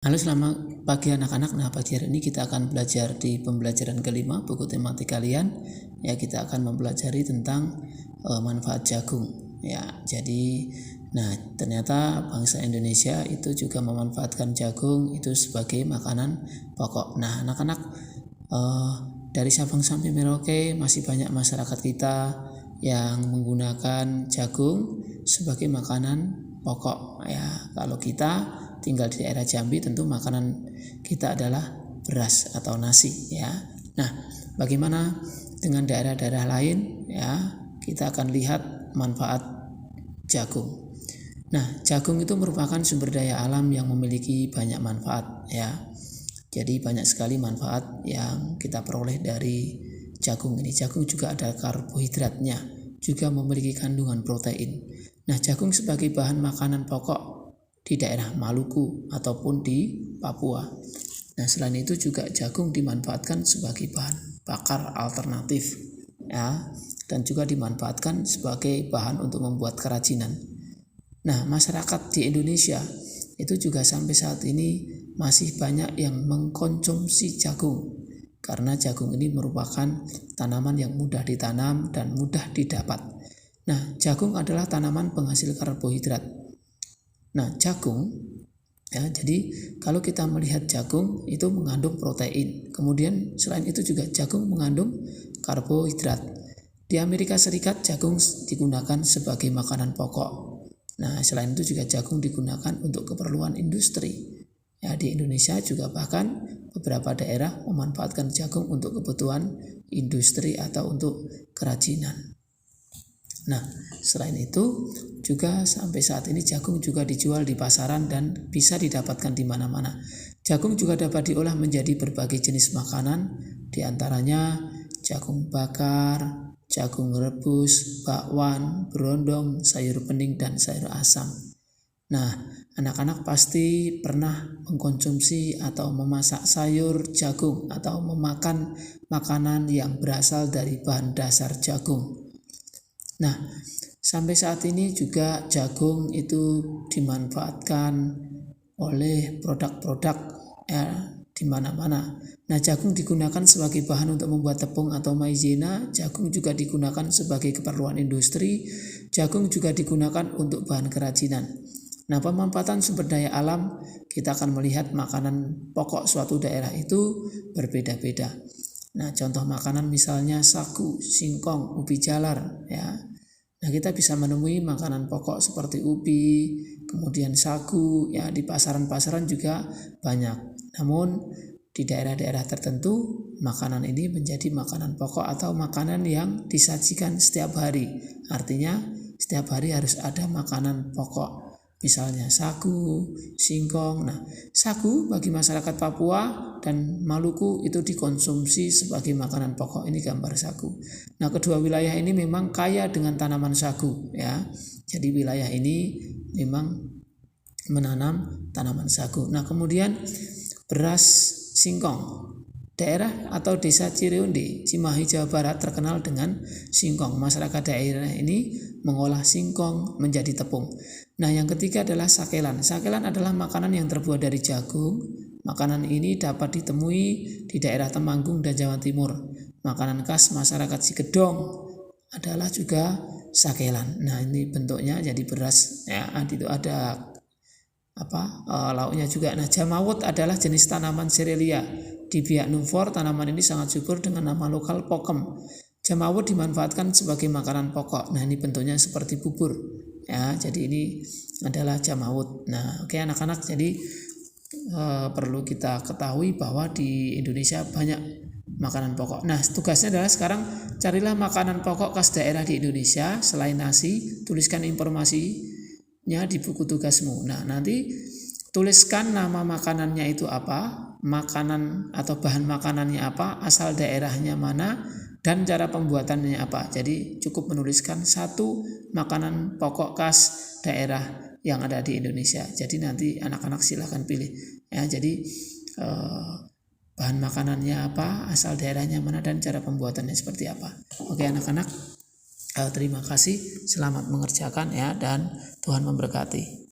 Halo, selamat pagi anak-anak. Nah, pagi hari ini kita akan belajar di pembelajaran kelima buku tematik kalian. Ya, kita akan mempelajari tentang manfaat jagung. Ya, jadi ternyata bangsa Indonesia itu juga memanfaatkan jagung itu sebagai makanan pokok. Nah, anak-anak, dari Sabang sampai Merauke masih banyak masyarakat kita yang menggunakan jagung sebagai makanan pokok. Ya, kalau kita tinggal di daerah Jambi tentu makanan kita adalah beras atau nasi ya. Nah, bagaimana dengan daerah-daerah lain ya? Kita akan lihat manfaat jagung. Nah, jagung itu merupakan sumber daya alam yang memiliki banyak manfaat ya. Jadi banyak sekali manfaat yang kita peroleh dari jagung ini. Jagung juga ada karbohidratnya, juga memiliki kandungan protein. Nah, jagung sebagai bahan makanan pokok di daerah Maluku ataupun di Papua. Nah, selain itu juga jagung dimanfaatkan sebagai bahan bakar alternatif ya, dan juga dimanfaatkan sebagai bahan untuk membuat kerajinan. Nah, masyarakat di Indonesia itu juga sampai saat ini masih banyak yang mengkonsumsi jagung karena jagung ini merupakan tanaman yang mudah ditanam dan mudah didapat. Nah, jagung adalah tanaman penghasil karbohidrat. Nah, jagung ya, jadi kalau kita melihat jagung itu mengandung protein. Kemudian selain itu juga jagung mengandung karbohidrat. Di Amerika Serikat jagung digunakan sebagai makanan pokok. Nah, selain itu juga jagung digunakan untuk keperluan industri. Ya, di Indonesia juga bahkan beberapa daerah memanfaatkan jagung untuk kebutuhan industri atau untuk kerajinan. Nah, selain itu juga sampai saat ini jagung juga dijual di pasaran dan bisa didapatkan di mana-mana. Jagung juga dapat diolah menjadi berbagai jenis makanan, diantaranya jagung bakar, jagung rebus, bakwan, berondong, sayur bening, dan sayur asam. Nah, anak-anak pasti pernah mengkonsumsi atau memasak sayur jagung atau memakan makanan yang berasal dari bahan dasar jagung. Nah, sampai saat ini juga jagung itu dimanfaatkan oleh produk-produk ya, di mana-mana. Nah, jagung digunakan sebagai bahan untuk membuat tepung atau maizena. Jagung juga digunakan sebagai keperluan industri. Jagung juga digunakan untuk bahan kerajinan. Nah, pemanfaatan sumber daya alam, kita akan melihat makanan pokok suatu daerah itu berbeda-beda. Nah, contoh makanan misalnya sagu, singkong, ubi jalar ya. Nah, kita bisa menemui makanan pokok seperti ubi, kemudian sagu ya, di pasaran-pasaran juga banyak. Namun di daerah-daerah tertentu makanan ini menjadi makanan pokok atau makanan yang disajikan setiap hari. Artinya setiap hari harus ada makanan pokok. Misalnya sagu, singkong. Nah, sagu bagi masyarakat Papua dan Maluku itu dikonsumsi sebagai makanan pokok. Ini gambar sagu. Nah, kedua wilayah ini memang kaya dengan tanaman sagu ya. Jadi wilayah ini memang menanam tanaman sagu. Nah, kemudian beras singkong. Daerah atau desa Cirionde, Cimahi, Jawa Barat terkenal dengan singkong. Masyarakat daerah ini mengolah singkong menjadi tepung. Nah, yang ketiga adalah sakelan. Sakelan adalah makanan yang terbuat dari jagung. Makanan ini dapat ditemui di daerah Temanggung dan Jawa Timur. Makanan khas masyarakat Sigedong adalah juga sakelan. Nah, ini bentuknya jadi beras ya, itu ada lauknya juga. Nah, jamawut adalah jenis tanaman serelia. Di Biak Numfor, tanaman ini sangat subur dengan nama lokal pokem. Jamawut dimanfaatkan sebagai makanan pokok. Nah, ini bentuknya seperti bubur ya. Jadi ini adalah jamawut. Nah, oke anak-anak, jadi perlu kita ketahui bahwa di Indonesia banyak makanan pokok. Nah, tugasnya adalah sekarang carilah makanan pokok khas daerah di Indonesia selain nasi, tuliskan informasinya di buku tugasmu. Nah, nanti tuliskan nama makanannya itu apa, makanan atau bahan makanannya apa, asal daerahnya mana, dan cara pembuatannya apa. Jadi cukup menuliskan satu makanan pokok khas daerah yang ada di Indonesia. Jadi nanti anak-anak silahkan pilih ya. Jadi bahan makanannya apa, asal daerahnya mana, dan cara pembuatannya seperti apa. Oke anak-anak, terima kasih, selamat mengerjakan ya, dan Tuhan memberkati.